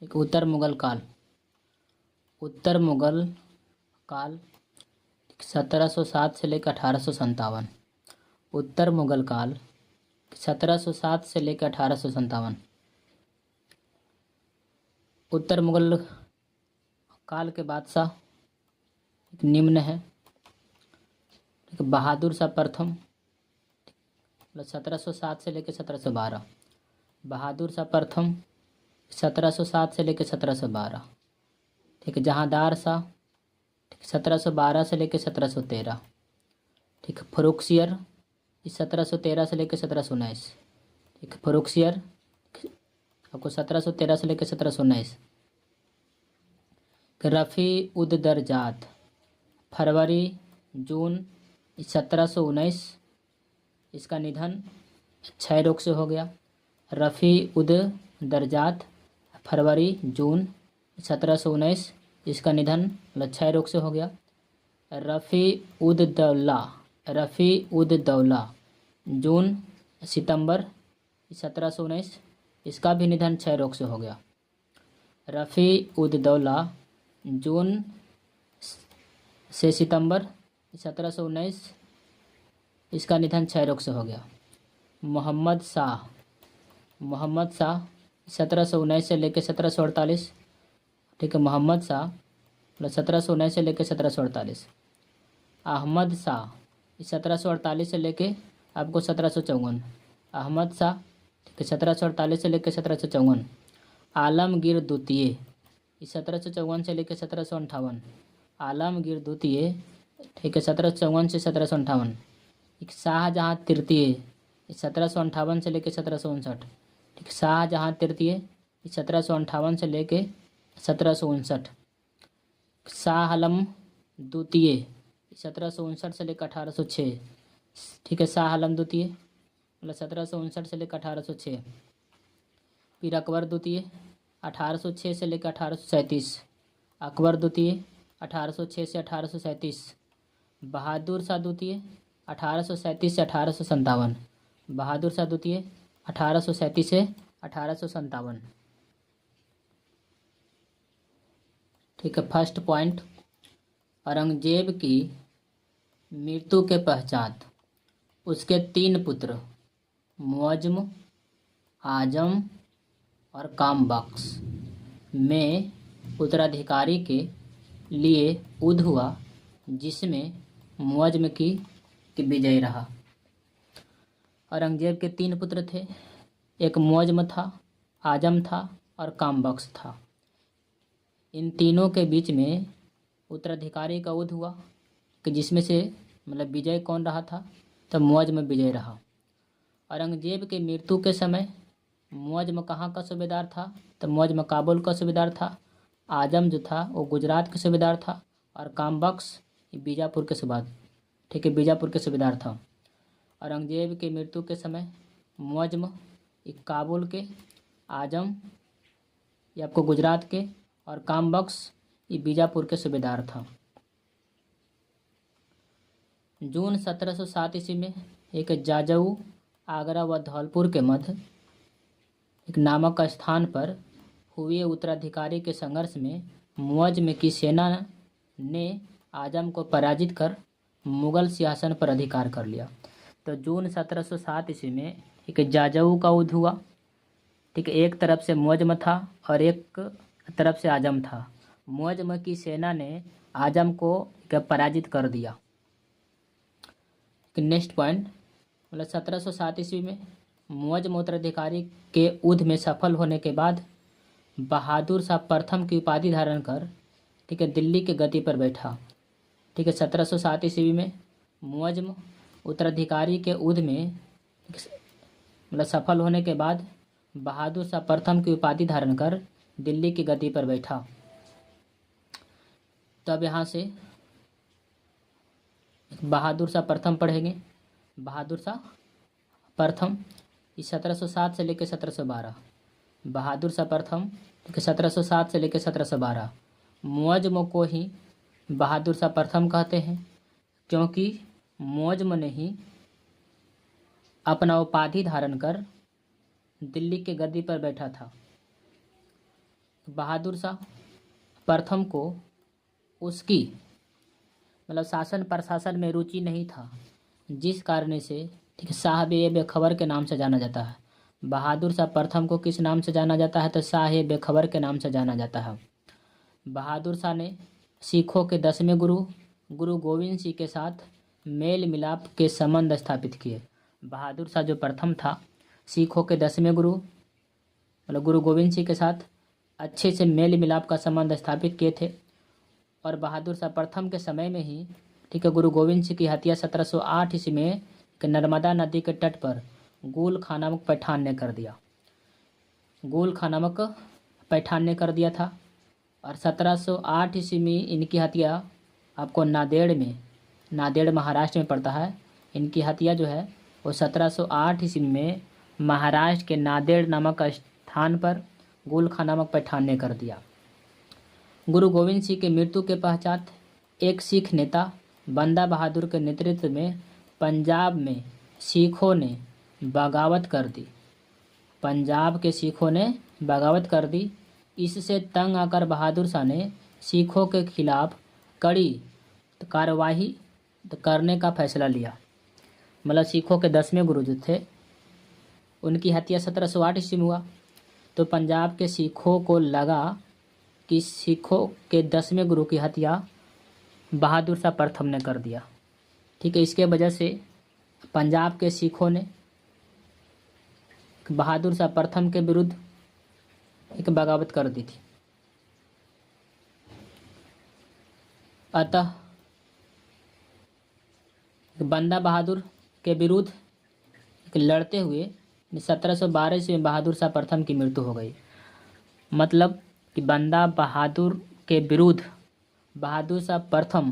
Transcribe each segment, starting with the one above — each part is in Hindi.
एक उत्तर मुगल काल। उत्तर मुगल काल 1707 से लेकर 1857। उत्तर मुगल काल 1707 से लेकर 1857। उत्तर मुगल काल के बादशाह एक निम्न है। एक बहादुर शाह प्रथम 1707 से लेकर 1712। बहादुर शाह प्रथम 1707 से लेकर 1712। ठीक है। जहांदार शाह 1712 से लेकर 1713। ठीक है। फर्रुखसियर 1713 से लेकर 1719। ठीक है। फर्रुखसियर आपको 1713 से लेकर 1719। रफ़ी उद दरजात फरवरी जून 1719। इसका निधन क्षय रोग से हो गया। रफ़ी उद दरजात फरवरी जून 1719। इसका निधन क्षय रोग से हो गया। रफ़ी उद दौला जून सितंबर 1719। इसका भी निधन क्षय रोग से हो गया। रफ़ी उद दौला जून से सितंबर 1719। इसका निधन क्षय रोग से हो गया। मोहम्मद शाह 1719 से लेकर 1748। ठीक है। मोहम्मद शाह 1719 से लेकर 1748। अहमद शाह 1748 से लेकर आपको 1754। अहमद शाह ठीक है 1748 से लेकर 1754। आलमगीर द्वितीय 1754 से लेकर 1758। आलमगीर द्वितीय ठीक है 1754 से 1758। एक शाहजहाँ तृतीय 1758 से लेकर 1759। ठीक। शाहजहाँ तृतीय 1758 से लेकर 1759। शाह आलम द्वितीय 1759 से लेकर 1806। ठीक है। शाह आलम द्वितीय मतलब 1759 से लेकर 1806। फिर अकबर द्वितीय 1806 से लेकर 1837। अकबर द्वितीय 1806 से 1837। बहादुर शाह द्वितीय 1837 से 1857। बहादुर शाह द्वितीय 1837 से 1857। ठीक है। फर्स्ट पॉइंट, औरंगजेब की मृत्यु के पश्चात उसके 3 पुत्र मुअज्जम, आजम और कामबख्श में उत्तराधिकारी के लिए युद्ध हुआ, जिसमें मुअज्जम की विजय रहा। औरंगजेब के 3 पुत्र थे। एक मुअज्जम था, आजम था और कामबख्श था। इन तीनों के बीच में उत्तराधिकारी का युद्ध हुआ कि जिसमें से मतलब विजय कौन रहा था, तो मुअज्जम विजय रहा। औरंगजेब के मृत्यु के समय मुअज्जम कहाँ का सूबेदार था, तो मुअज्जम काबुल का सूबेदार था। आजम जो था वो गुजरात का सूबेदार था और कामबख्श बीजापुर के सूबेदार ठीक है बीजापुर के सूबेदार था। औरंगजेब के मृत्यु के समय मुअज्जम काबुल के, आजम ये आपको गुजरात के और कामबख्श ये बीजापुर के सूबेदार था। जून 1707 ईस्वी में एक जाजऊ आगरा व धौलपुर के मध्य एक नामक स्थान पर हुए उत्तराधिकारी के संघर्ष में मुअज्जम की सेना ने आजम को पराजित कर मुगल सिंहासन पर अधिकार कर लिया। तो जून 1707 ईस्वी में एक जाजऊ का युद्ध हुआ। ठीक है। एक तरफ से मुअज्जम था और एक तरफ से आजम था। मुअज्जम की सेना ने आजम को पराजित कर दिया। नेक्स्ट पॉइंट, मतलब 1707 ईस्वी में मुअज्जम उत्तराधिकारी के युद्ध में सफल होने के बाद बहादुर शाह प्रथम की उपाधि धारण कर ठीक है दिल्ली के गद्दी पर बैठा। ठीक है। 1707 ईस्वी में मुअज्जम उत्तराधिकारी के युद्ध में मतलब सफल होने के बाद बहादुर शाह प्रथम की उपाधि धारण कर दिल्ली की गद्दी पर बैठा। तो अब यहाँ से बहादुर शाह प्रथम पढ़ेंगे। बहादुर शाह प्रथम 1707 से लेकर 1712। बहादुर शाह प्रथम 1707 से लेकर 1712। मुअज्जम को ही बहादुर शाह प्रथम कहते हैं क्योंकि मुअज्जम ने ही अपना उपाधि धारण कर दिल्ली के गद्दी पर बैठा था। बहादुर शाह प्रथम को उसकी मतलब शासन प्रशासन में रुचि नहीं था, जिस कारण से ठीक है शाह-ए बेखबर के नाम से जाना जाता है। बहादुर शाह प्रथम को किस नाम से जाना जाता है? तो शाह-ए बेखबर के नाम से जाना जाता है। बहादुर शाह ने सिखों के 10वें गुरु गुरु गोविंद सिंह के साथ मेल मिलाप के संबंध स्थापित किए। बहादुर शाह जो प्रथम था, सिखों के 10वें गुरु मतलब गुरु गोविंद सिंह के साथ अच्छे से मेल मिलाप का संबंध स्थापित किए थे। और बहादुर शाह प्रथम के समय में ही ठीक है गुरु गोविंद सिंह की हत्या 1708 ईस्वी में नर्मदा नदी के तट पर गुल खां नामक पठान ने कर दिया। गुल खां नामक पठान ने कर दिया था। और 1708 ईस्वी में इनकी हत्या आपको नांदेड़ महाराष्ट्र में पड़ता है। इनकी हत्या जो है वो 1708 ईस्वी में महाराष्ट्र के नांदेड़ नामक स्थान पर गुल खां नामक पठान ने कर दिया। गुरु गोविंद सिंह के मृत्यु के पश्चात एक सिख नेता बंदा बहादुर के नेतृत्व में पंजाब में सिखों ने बगावत कर दी। पंजाब के सिखों ने बगावत कर दी। इससे तंग आकर बहादुर शाह ने सिखों के खिलाफ कड़ी कार्रवाई करने का फैसला लिया। मतलब सिखों के 10वें गुरु जो थे उनकी हत्या 1708 ईस्वी में हुआ। तो पंजाब के सिखों को लगा कि सिखों के 10वें गुरु की हत्या बहादुर शाह प्रथम ने कर दिया। ठीक है, इसके वजह से पंजाब के सिखों ने बहादुर शाह प्रथम के विरुद्ध एक बगावत कर दी थी। अतः बंदा बहादुर के विरुद्ध लड़ते हुए 1712 ईस्वी में बहादुर शाह प्रथम की मृत्यु हो गई। मतलब कि बंदा बहादुर के विरुद्ध बहादुर शाह प्रथम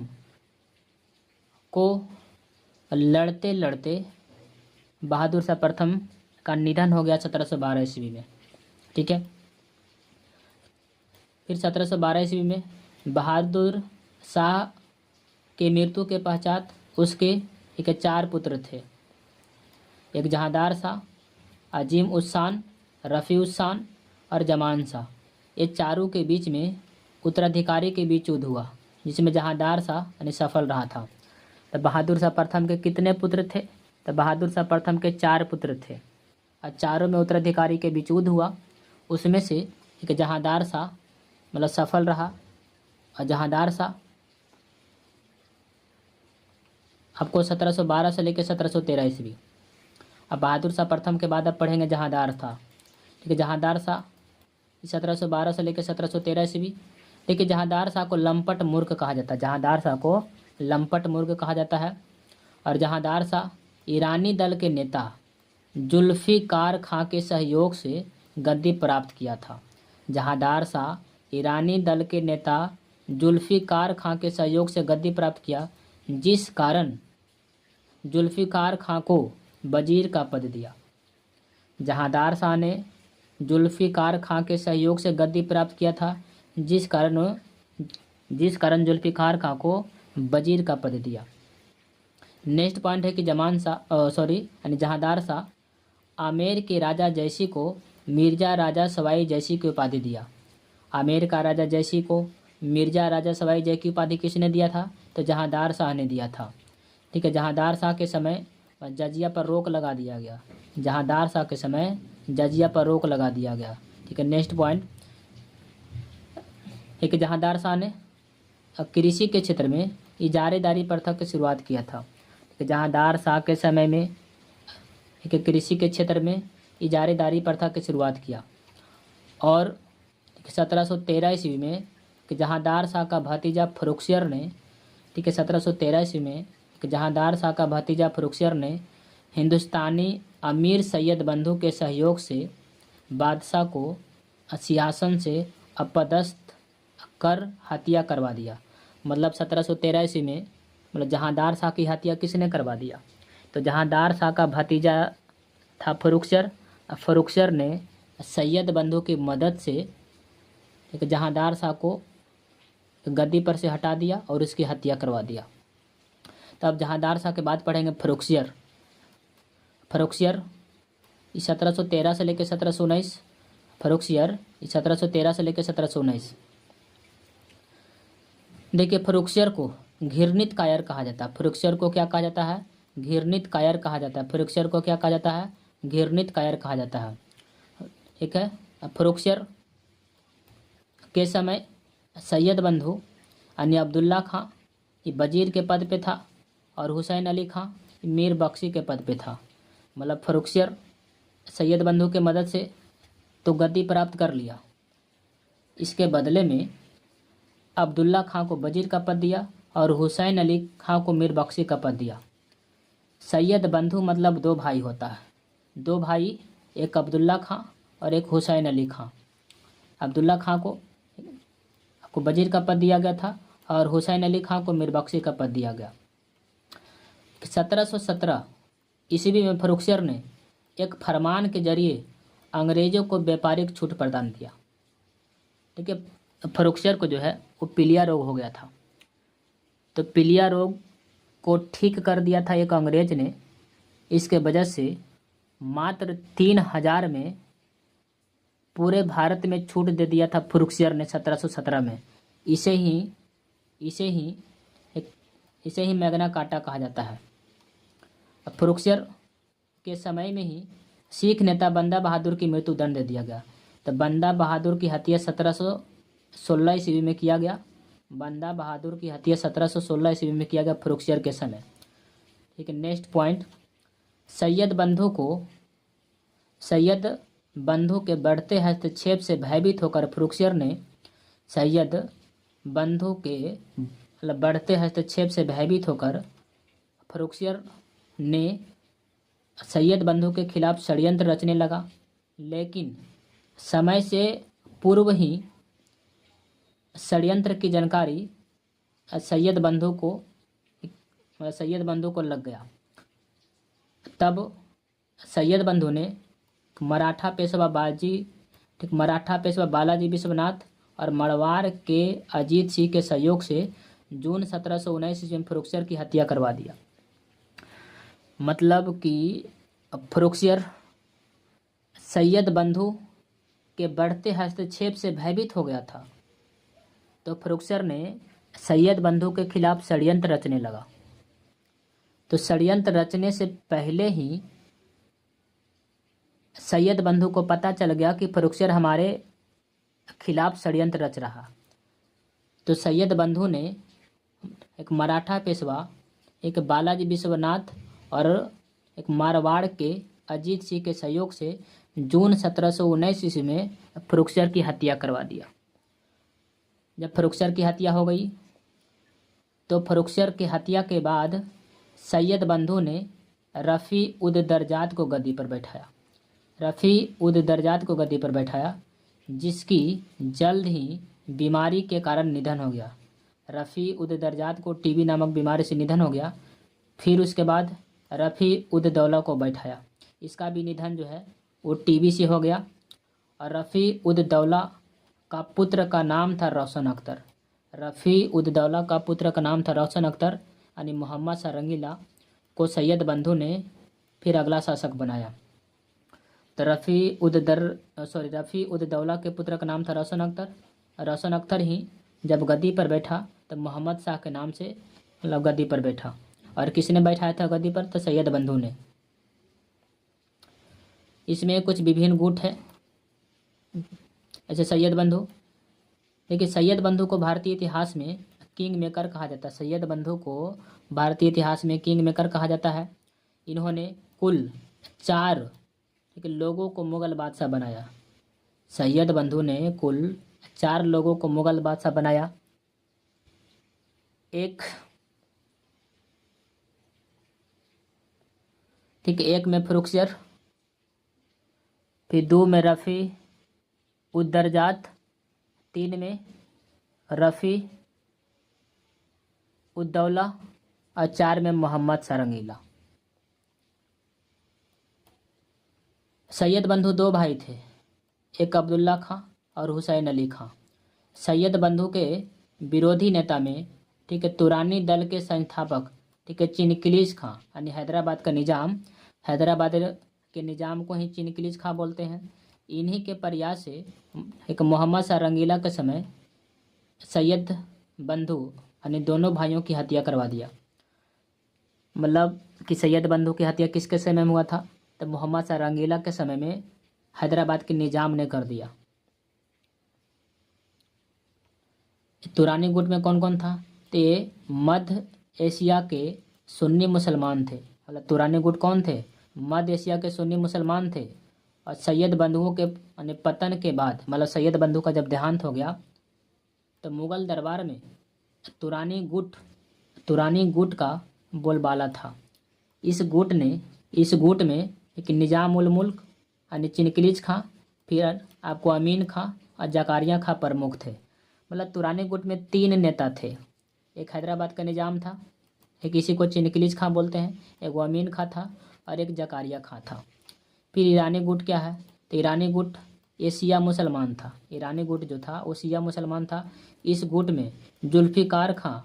को लड़ते लड़ते बहादुर शाह प्रथम का निधन हो गया 1712 ईस्वी में। ठीक है, फिर 1712 ईस्वी में बहादुर शाह के मृत्यु के पश्चात उसके एक 4 पुत्र थे। एक जहांदार शाह, अजीम उस शान, रफ़ी उस शान और जमान शाह। ये चारों के बीच में उत्तराधिकारी के बीच युद्ध हुआ, जिसमें जहांदार शाह यानी सफल रहा था। तो बहादुर शाह प्रथम के कितने पुत्र थे? तो बहादुर शाह प्रथम के 4 पुत्र थे और चारों में उत्तराधिकारी के बीच युद्ध हुआ। उसमें से एक जहांदार शाह मतलब सफल रहा। और जहांदार शाह आपको 1712 से लेकर 1713 ईस्वी। अब बहादुर शाह प्रथम के बाद अब पढ़ेंगे जहांदार शाह। ठीक है, जहांदार शाह 1712 से लेकर 1713 ईस्वी। देखिए, जहांदार शाह को लंपट मूर्ख कहा जाता है। जहांदार शाह को लंपट मूर्ख कहा जाता है। और जहांदार शाह ईरानी दल के नेता जुल्फ़िकार खां के सहयोग से गद्दी प्राप्त किया था। जहांदार शाह ईरानी दल के नेता जुल्फ़िकार खां के सहयोग से गद्दी प्राप्त किया, जिस कारण जुल्फ़िकार खां को वजीर का पद दिया। जहांदार शाह ने जुल्फ़िकार खां के सहयोग से गद्दी प्राप्त किया था, जिस कारण जुल्फ़िकार खां को वजीर का पद दिया। नेक्स्ट पॉइंट है कि जहांदार शाह आमेर के राजा जयसी को मिर्ज़ा राजा सवाई जयसी की उपाधि दिया। आमेर का राजा जयसी को मिर्ज़ा राजा सवाई जय की उपाधि किसने दिया था? तो जहांदार शाह ने दिया था। ठीक है, जहांदार शाह के समय जजिया पर रोक लगा दिया गया। जहांदार शाह के समय जजिया पर रोक लगा दिया गया। ठीक है, नेक्स्ट पॉइंट एक जहांदार शाह ने कृषि के क्षेत्र में इजारेदारी प्रथा की शुरुआत किया था। जहांदार शाह के समय में कृषि के क्षेत्र में इजारेदारी प्रथा की शुरुआत किया। और 1713 ईस्वी में जहांदार शाह का भतीजा फर्रुखसियर ने 1713 ईस्वी में जहांदार शाह का भतीजा फर्रुखसियर ने हिंदुस्तानी अमीर सैयद बंधु के सहयोग से बादशाह को सिंहासन से अपदस्थ कर हत्या करवा दिया। मतलब 1713 ईस्वी में जहांदार शाह की हत्या किसने करवा दिया? तो जहांदार शाह का भतीजा था फर्रुखसियर। फर्रुखसियर ने सैयद बंधु की मदद से जहांदार शाह को गद्दी पर से हटा दिया और उसकी हत्या करवा दिया। तब जहांदार शाह के बाद पढ़ेंगे फर्रुखसियर। फर्रुखसियर 1713 से लेकर 1719। फर्रुखसियर 1713 से लेकर 1719। देखिए, फर्रुखसियर को घृणित कायर कहा जाता है। फर्रुखसियर को क्या कहा जाता है? घृणित कायर कहा जाता है। फर्रुखसियर को क्या कहा जाता है? घृणित कायर कहा जाता है। ठीक है। फर्रुखसियर के समय सैयद बंधु यानी अब्दुल्ला खां ये वजीर के पद पे था और हुसैन अली खां मीर बख्शी के पद पे था। मतलब फर्रुखसियर सैयद बंधु के मदद से तो गद्दी प्राप्त कर लिया, इसके बदले में अब्दुल्ला खां को वजीर का पद दिया और हुसैन अली खां को मीर बख्शी का पद दिया। सैयद बंधु मतलब दो भाई होता है, दो भाई, एक अब्दुल्ला खां और एक हुसैन अली खां। अब्दुल्ला खां को वजीर का पद दिया गया था और हुसैन अली खां को मीर बख्शी का पद दिया गया। 1717 ईस्वी में फर्रुखसियर ने एक फरमान के जरिए अंग्रेजों को व्यापारिक छूट प्रदान किया। ठीक है। फर्रुखसियर को जो है वो पीलिया रोग हो गया था, तो पीलिया रोग को ठीक कर दिया था एक अंग्रेज ने। इसके वजह से मात्र 3000 में पूरे भारत में छूट दे दिया था फर्रुखसियर ने 1717 में। इसे ही मैग्ना कार्टा कहा जाता है। फर्रुखसियर के समय में ही सिख नेता बंदा बहादुर की मृत्यु दंड दे दिया गया। तो बंदा बहादुर की हत्या 1716 ईस्वी में किया गया। बंदा बहादुर की हत्या 1716 ईस्वी में किया गया फर्रुखसियर के समय। ठीक है। नेक्स्ट पॉइंट, सैयद बंधु के बढ़ते हस्तक्षेप से भयभीत होकर फर्रुखसियर ने सैयद बंधु के बढ़ते हस्तक्षेप से भयभीत होकर फर्रुखसियर ने सैयद बंधु के खिलाफ षड्यंत्र रचने लगा, लेकिन समय से पूर्व ही षड्यंत्र की जानकारी सैयद बंधु को लग गया। तब सैयद बंधु ने मराठा पेशवा बालाजी विश्वनाथ और मरवार के अजीत सिंह के सहयोग से जून 1719 ईस्वी में फर्रुखसियर की हत्या करवा दिया। मतलब कि फर्रुखसियर सैयद बंधु के बढ़ते हस्तक्षेप से भयभीत हो गया था, तो फर्रुखसियर ने सैयद बंधु के खिलाफ षड्यंत्र रचने लगा। तो षड्यंत्र रचने से पहले ही सैयद बंधु को पता चल गया कि फर्रुखसियर हमारे खिलाफ षड्यंत्र रच रहा। तो सैयद बंधु ने एक मराठा पेशवा, एक बालाजी विश्वनाथ और एक मारवाड़ के अजीत सिंह के सहयोग से जून 1719 ईस्वी में फर्रुखसियर की हत्या करवा दिया। जब फर्रुखसियर की हत्या हो गई तो फर्रुखसियर की हत्या के बाद सैयद बंधु ने रफ़ी उद दरजात को गद्दी पर बैठाया, जिसकी जल्द ही बीमारी के कारण निधन हो गया। रफ़ी उद दरजात को टीबी नामक बीमारी से निधन हो गया। फिर उसके बाद रफ़ी उद दौला को बैठाया, इसका भी निधन जो है वो टीबी से हो गया। और रफ़ी उद दौला का पुत्र का नाम था रोशन अख्तर। रफ़ी उद दौला का पुत्र का नाम था रोशन अख्तर यानी मोहम्मद शाह रंगीला को सैयद बंधु ने फिर अगला शासक बनाया। तो रफ़ी उद दौला के पुत्र का नाम था रोशन अख्तर। रोशन अख्तर ही जब गद्दी पर बैठा तब मोहम्मद शाह के नाम से मतलब गद्दी पर बैठा। और किसने बैठाया था गद्दी पर? तो सैयद बंधु ने। इसमें कुछ विभिन्न गुट है। ऐसे सैयद बंधु, देखिए सैयद बंधु को भारतीय इतिहास में किंग मेकर कहा जाता है। सैयद बंधु को भारतीय इतिहास में किंग मेकर कहा जाता है। इन्होंने कुल 4 लोगों को मुगल बादशाह बनाया। सैयद बंधु ने कुल 4 लोगों को मुगल बादशाह बनाया। एक में फर्रुखसियर, फिर 2 में रफ़ी उद दरजात, 3 में रफ़ी उद दौला और 4 में मोहम्मद शाह रंगीला। सैयद बंधु 2 भाई थे, एक अब्दुल्ला खां और हुसैन अली खां। सैयद बंधु के विरोधी नेता में तुरानी दल के संस्थापक चिनकिलीज खां यानी हैदराबाद के निजाम को ही चिनकिलीज खां बोलते हैं। इन्हीं के प्रयास से एक मोहम्मद शाह रंगीला के समय सैयद बंधु यानी दोनों भाइयों की हत्या करवा दिया। मतलब कि सैयद बंधु की हत्या किसके समय में हुआ था? तो मोहम्मद शाह रंगीला के समय में हैदराबाद के निजाम ने कर दिया। तुरानी गुट में कौन कौन था? तो ये मध्य एशिया के सुन्नी मुसलमान थे। मतलब तुरानी गुट कौन थे? मध्य एशिया के सुन्नी मुसलमान थे। और सैयद बंधुओं के यानी पतन के बाद, मतलब सैयद बंधु का जब देहांत हो गया तो मुग़ल दरबार में तुरानी गुट का बोलबाला था। इस गुट में एक निजाम उल मुल्क यानी चिनकिलीज खां, फिर आपको अमीन खां और जकारिया खां प्रमुख थे। मतलब तुरानी गुट में 3 नेता थे। एक हैदराबाद का निजाम था, एक इसी को चिनकिलीज खां बोलते हैं, एक वो अमीन खां था और एक जकारिया खां था। फिर ईरानी गुट क्या है? तो ईरानी गुट ये शिया मुसलमान था। ईरानी गुट जो था वो शिया मुसलमान था। इस गुट में जुल्फ़िकार खां,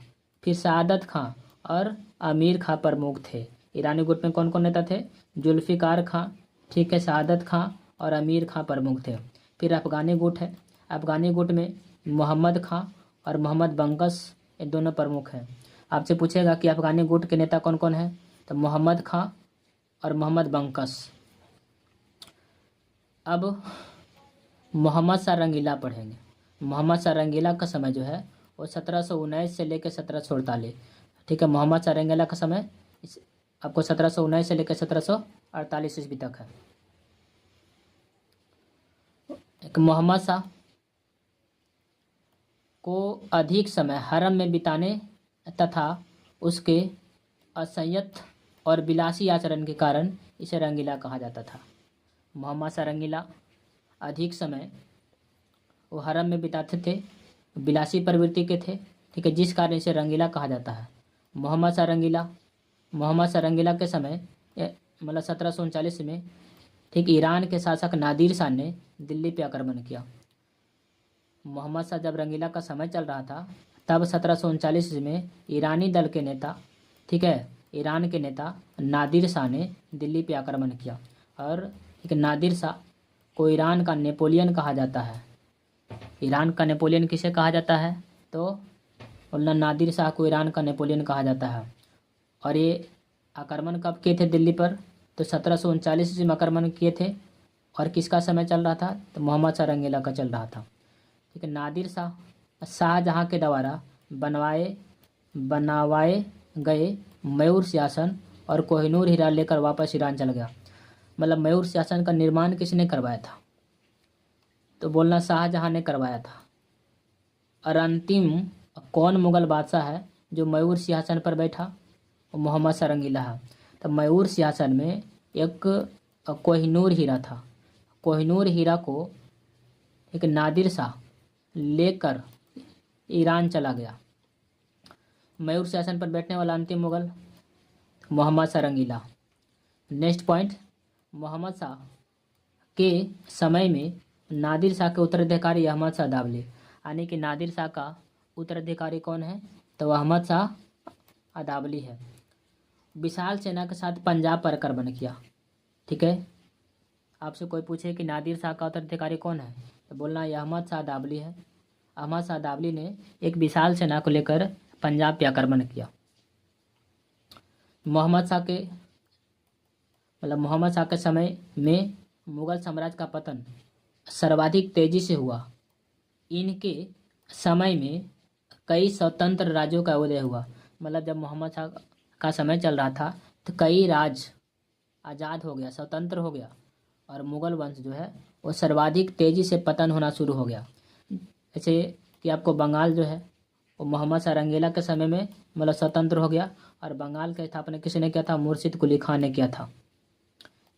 फिर सआदत खां और अमीर खां प्रमुख थे। ईरानी गुट में कौन कौन नेता थे? जुल्फ़िकार खां, ठीक है, सआदत खां और अमीर खां प्रमुख थे। फिर अफ़गानी गुट है। अफ़गानी गुट में मोहम्मद खां और मोहम्मद बंकस ये दोनों प्रमुख हैं। आपसे पूछेगा कि अफ़गानी गुट के नेता कौन कौन हैं? तो मोहम्मद खां और मोहम्मद बंकस। अब मोहम्मद शाह रंगीला पढ़ेंगे। मोहम्मद शाह रंगीला का समय जो है वो 1719 से लेकर 1748, ठीक है। मोहम्मद शाह रंगीला का समय आपको 1719 से लेकर 1748 ईस्वी तक है। एक मोहम्मद शाह को अधिक समय हरम में बिताने तथा उसके असंयत और विलासी आचरण के कारण इसे रंगीला कहा जाता था। मोहम्मद शाह रंगीला अधिक समय वो हरम में बिताते थे, विलासी प्रवृत्ति के थे, ठीक है, जिस कारण इसे रंगीला कहा जाता है। मोहम्मद शाह रंगीला के समय मतलब 1739 में, ठीक, ईरान के शासक नादिर शाह ने दिल्ली पे आक्रमण किया। मोहम्मद शाह जब रंगीला का समय चल रहा था तब 1739 में ईरानी दल के नेता, ठीक है, ईरान के नेता नादिर शाह ने दिल्ली पे आक्रमण किया। और एक नादिर शाह को ईरान का नेपोलियन कहा जाता है। ईरान का नेपोलियन किसे कहा जाता है? तो मुल्ला नादिर शाह को ईरान का नेपोलियन कहा जाता है। और ये आक्रमण कब किए थे दिल्ली पर? तो 1739 में आक्रमण किए थे। और किसका समय चल रहा था? तो मोहम्मद शाह रंगीला का चल रहा था, ठीक है। नादिर शाहजहाँ के द्वारा बनवाए गए मयूर सिंहासन और कोहिनूर हीरा लेकर वापस ईरान चल गया। मतलब मयूर सिंहासन का निर्माण किसने करवाया था? तो बोलना शाहजहाँ ने करवाया था। और अंतिम कौन मुग़ल बादशाह है जो मयूर सिंहासन पर बैठा? वो मोहम्मद शाह रंगीला है। तो मयूर सिंहासन में एक कोहिनूर हीरा था। कोहिनूर हीरा को एक नादिर शाह लेकर ईरान चला गया। मयूर सिंहासन पर बैठने वाला अंतिम मुग़ल मोहम्मद शाह रंगीला। नेक्स्ट पॉइंट, मोहम्मद शाह के समय में नादिर शाह के उत्तराधिकारी अहमद शाह दाबली, यानी कि नादिर शाह का उत्तराधिकारी कौन है? तो अहमद शाह अदावली है। विशाल सेना के साथ पंजाब पर आक्रमण किया, ठीक है। आपसे कोई पूछे कि नादिर शाह का उत्तराधिकारी कौन है, तो बोलना ये अहमद शाह दावली है। अहमद शाह दावली ने एक विशाल सेना को लेकर पंजाब पे आक्रमण किया। मोहम्मद शाह के समय में मुग़ल साम्राज्य का पतन सर्वाधिक तेजी से हुआ। इनके समय में कई स्वतंत्र राज्यों का उदय हुआ। मतलब जब मोहम्मद शाह का समय चल रहा था तो कई राज्य आज़ाद हो गया, स्वतंत्र हो गया, और मुग़ल वंश जो है वो सर्वाधिक तेज़ी से पतन होना शुरू हो गया। जैसे कि आपको बंगाल जो है वो मोहम्मद शाह रंगीला के समय में मतलब स्वतंत्र हो गया। और बंगाल का स्थापना किसने किया था? मुर्शिद कुली खान ने किया था।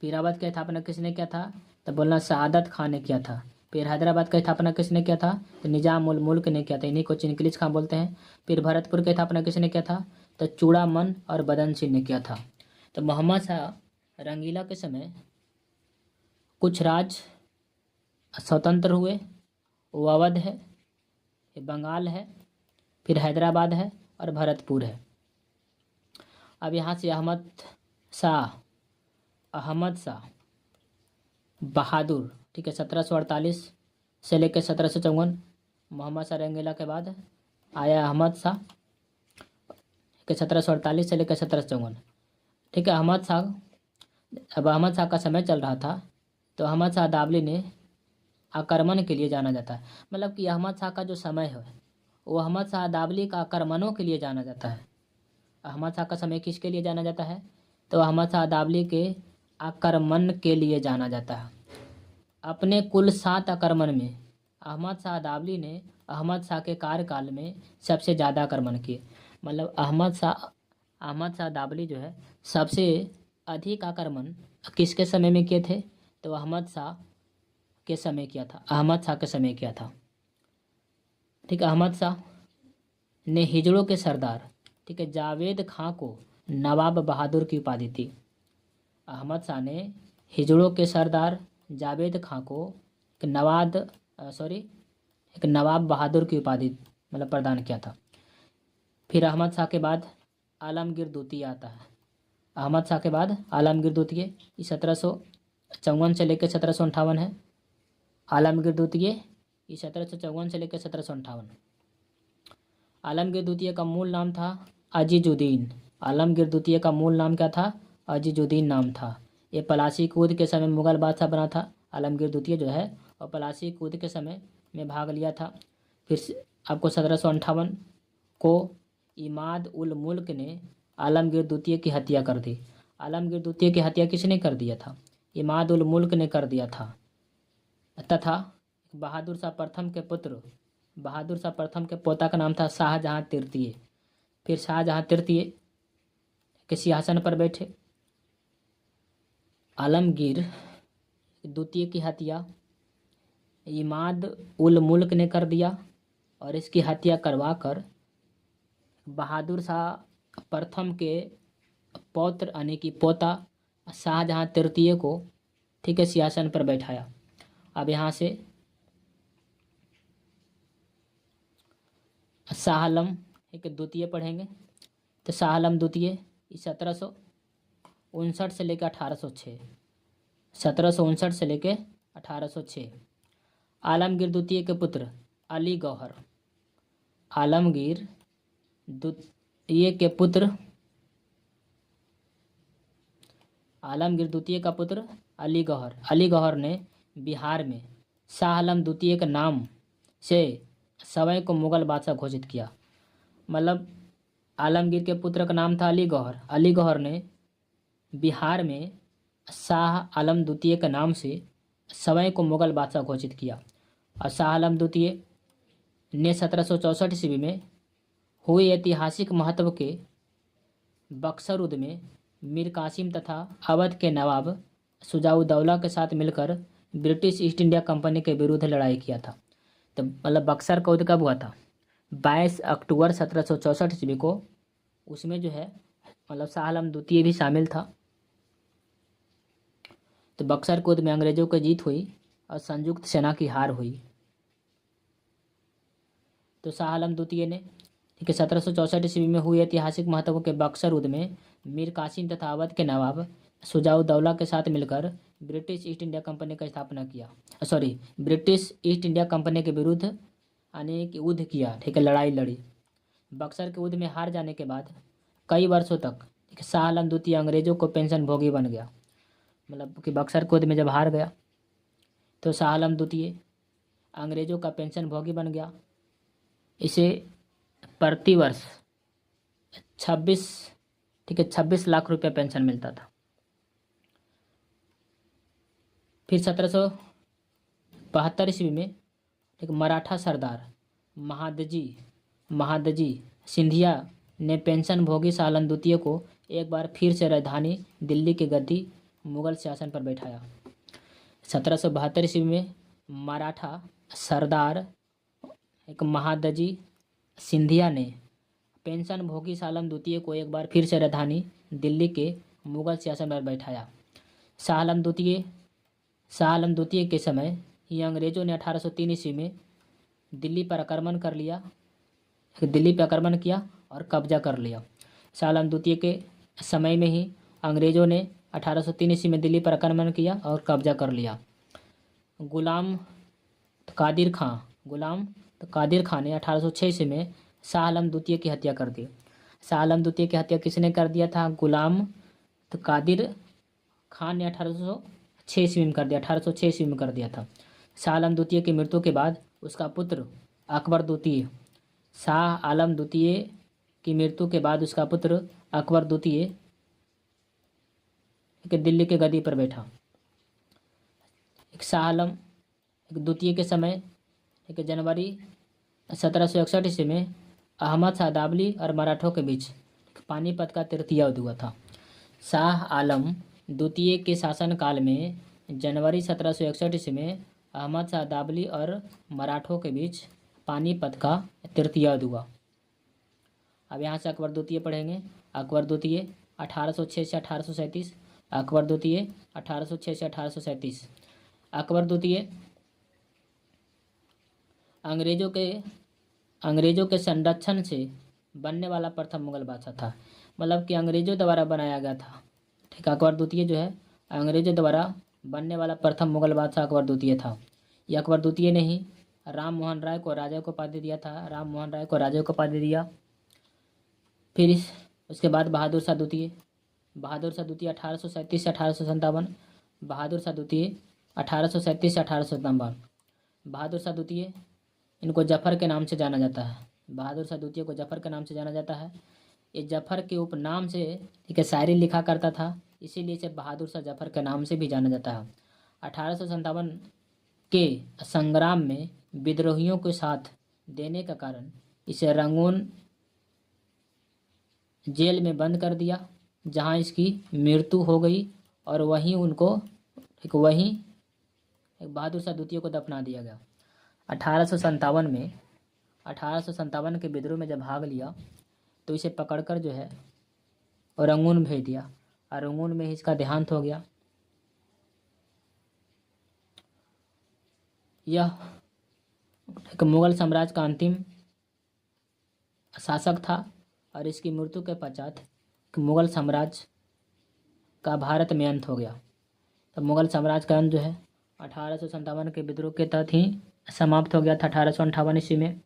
पीरावत की स्थापना किसने किया था? तो बोलना सआदत खान ने किया था। फिर हैदराबाद का स्थापना किसने किया था? तो निजाम उल मुल्क ने किया था, इन्हीं को चिनकिलीज खां बोलते हैं। फिर भरतपुर की स्थापना किसने किया था? तो चूड़ामन और बदन सिंह ने किया था। तो मोहम्मद शाह रंगीला के समय कुछ राज्य स्वतंत्र हुए। वो अवध है, ये बंगाल है, फिर हैदराबाद है और भरतपुर है। अब यहाँ से अहमद शाह बहादुर ठीक है। 1748 से लेकर 1754 मोहम्मद शाह रंगीला के बाद आया अहमद शाह, ठीक है। 1748 से लेकर 1754, ठीक है। अहमद शाह, अब अहमद शाह का समय चल रहा था तो अहमद शाह दाबली ने आक्रमण के लिए जाना जाता है। मतलब कि अहमद शाह का जो समय है वो अहमद शाह दाबली का आक्रमणों के लिए जाना जाता है। अहमद शाह का समय किसके लिए जाना जाता है? तो अहमद शाह दाबली के आक्रमण के लिए जाना जाता है। अपने कुल 7 आक्रमण में अहमद शाह दाबली ने अहमद शाह के कार्यकाल में सबसे ज़्यादा आक्रमण किए। मतलब अहमद शाह दाबली जो है सबसे अधिक आक्रमण किसके समय में किए थे? तो अहमद शाह के समय किया था, अहमद शाह के समय किया था, ठीक है। अहमद शाह ने हिजड़ों के सरदार, ठीक है, जावेद खां को नवाब बहादुर की उपाधि दी। अहमद शाह ने हिजड़ों के सरदार जावेद खां को एक नवाब बहादुर की उपाधि मतलब प्रदान किया था। फिर अहमद शाह के बाद आलमगीर द्वितीय आता है। अहमद शाह के बाद आलमगीर द्वितीय, ये 1754 से लेकर 1758 है। आलमगीर द्वितीय ये 1754 से लेकर 1758। आलमगीर द्वितीय का मूल नाम था अजीजुद्दीन। आलमगीर द्वितीय का मूल नाम क्या था? अजीजुद्दीन नाम था। ये पलासी कूद के समय मुगल बादशाह बना था आलमगीर द्वितीय जो है, और पलासी कूद के समय में भाग लिया था। फिर आपको 1758 को इमाद उल मुल्क ने आलमगीर द्वितीय की हत्या कर दी। आलमगीर द्वितीय की हत्या किसने कर दिया था? इमाद उल मुल्क ने कर दिया था। तथा बहादुर शाह प्रथम के पुत्र, बहादुर शाह प्रथम के पोता का नाम था शाहजहां तृतीय। फिर शाहजहां तृतीय के सिंहासन पर बैठे। आलमगीर द्वितीय की हत्या इमाद उल मुल्क ने कर दिया और इसकी हत्या करवाकर बहादुर शाह प्रथम के पौत्र यानी कि पोता शाहजहां तृतीय को, ठीक है, सिंहासन पर बैठाया। अब यहाँ से शाह आलम एक द्वितीय पढ़ेंगे तो शाह आलम द्वितीय 1759 से लेकर 1806, 1759 से लेकर 1806। आलमगीर द्वितीय के पुत्र अली गौहर, आलमगीर द्वितीय के पुत्र, आलमगीर द्वितीय का पुत्र अली गौहर, अली गौहर ने बिहार में शाह आलम द्वितीय के नाम से सवै को मुगल बादशाह घोषित किया। मतलब आलमगीर के पुत्र का नाम था अली गौहर, अली गौहर ने बिहार में शाह आलम द्वितीय के नाम से सवै को मुगल बादशाह घोषित किया। और शाह आलम द्वितीय ने 1764 ईस्वी में हुए ऐतिहासिक महत्व के बक्सर युद्ध में मीर कासिम तथा अवध के नवाब शुजाउद्दौला के साथ मिलकर ब्रिटिश ईस्ट इंडिया कंपनी के विरुद्ध लड़ाई किया था। तो मतलब बक्सर का युद्ध कब हुआ था? 22 अक्टूबर 1764 ईस्वी को। उसमें जो है मतलब शाह आलम द्वितीय भी शामिल था। तो बक्सर के युद्ध में अंग्रेजों की जीत हुई और संयुक्त सेना की हार हुई। तो शाह आलम द्वितीय ने, ठीक है, 1764 ईस्वी में हुई ऐतिहासिक महत्व के बक्सर युद्ध में मीर कासिम तथा अवध के नवाब शुजाउद्दौला के साथ मिलकर ब्रिटिश ईस्ट इंडिया कंपनी का स्थापना किया, ब्रिटिश ईस्ट इंडिया कंपनी के विरुद्ध अनेक युद्ध किया, ठीक है, लड़ाई लड़ी। बक्सर के युद्ध में हार जाने के बाद कई वर्षों तक, ठीक है, शाह आलम द्वितीय अंग्रेजों को पेंशन भोगी बन गया। मतलब कि बक्सर के युद्ध में जब हार गया तो शाह आलम द्वितीय अंग्रेजों का पेंशन भोगी बन गया। इसे प्रति वर्ष 26 लाख रुपया पेंशन मिलता था। फिर 1772 ईस्वी में एक मराठा सरदार महादजी सिंधिया ने पेंशन भोगी शाह आलम द्वितीय को एक बार फिर से राजधानी दिल्ली की गद्दी मुगल शासन पर बैठाया। 1772 ईस्वी में मराठा सरदार एक महादजी सिंधिया ने पेंशन भोगी शाह आलम द्वितीय को एक बार फिर से राजधानी दिल्ली के मुगल शासन पर बैठाया। शाह आलम द्वितीय के समय ही अंग्रेजों ने 1803 ईस्वी में दिल्ली पर आक्रमण किया और कब्जा कर लिया। शाह आलम द्वितीय के समय में ही अंग्रेजों ने 1803 ईस्वी में दिल्ली पर आक्रमण किया और कब्जा कर लिया। गुलाम कादिर खां ने 1806 ईस्वी में शाह आलम द्वितीय की हत्या कर दी। शाह आलम द्वितीय की हत्या किसने कर दिया था? गुलाम कादिर खान ने 1806 ईस्वी में कर दिया, 1806 ईस्वी में कर दिया था। शाह आलम द्वितीय की मृत्यु के बाद उसका पुत्र अकबर द्वितीय, शाह आलम द्वितीय की मृत्यु के बाद उसका पुत्र अकबर द्वितीय दिल्ली के गद्दी पर बैठा। एक शाह आलम द्वितीय के समय जनवरी 1761 ईस्वी में अहमद शाह दाबली और मराठों के बीच पानीपत का तृतीय युद्ध हुआ था। शाह आलम द्वितीय के शासनकाल में जनवरी 1761 ईस्वी में अहमद शाह दाबली और मराठों के बीच पानीपत का तृतीय युद्ध हुआ। अब यहाँ से अकबर द्वितीय पढ़ेंगे। अकबर द्वितीय 1806 से 1837, अकबर द्वितीय 1806 से 1837। अकबर द्वितीय अंग्रेजों के संरक्षण से बनने वाला प्रथम मुगल बादशाह था, मतलब कि अंग्रेजों द्वारा बनाया गया था। ठीक है, अकबर द्वितीय जो है अंग्रेजों द्वारा बनने वाला प्रथम मुगल बादशाह अकबर द्वितीय था। यह अकबर द्वितीय ने ही राम मोहन राय को राजा को उपाधि दिया था, राम मोहन राय को राजा को उपाधि दिया। फिर उसके बाद बहादुर शाह द्वितीय 1837 से 1857, बहादुर शाह द्वितीय 1837 से 1857। बहादुर शाह द्वितीय इनको जफर के नाम से जाना जाता है, बहादुर शाह द्वितीय को जफर के नाम से जाना जाता है। ये जफर के उपनाम से एक शायरी लिखा करता था, इसीलिए इसे बहादुर शाह जफर के नाम से भी जाना जाता है। 1857 के संग्राम में विद्रोहियों के साथ देने का कारण इसे रंगून जेल में बंद कर दिया, जहां इसकी मृत्यु हो गई और वहीं बहादुर शाह द्वितीय को दफना दिया गया। 1857 के विद्रोह में जब भाग लिया तो इसे पकड़कर जो है रंगून भेज दिया और रंगून में ही इसका देहांत हो गया। यह एक मुगल साम्राज्य का अंतिम शासक था और इसकी मृत्यु के पश्चात मुगल साम्राज्य का भारत में अंत हो गया। तो मुगल साम्राज्य का अंत जो है 1857 के विद्रोह के तहत ही समाप्त हो गया था 1858 ईस्वी में।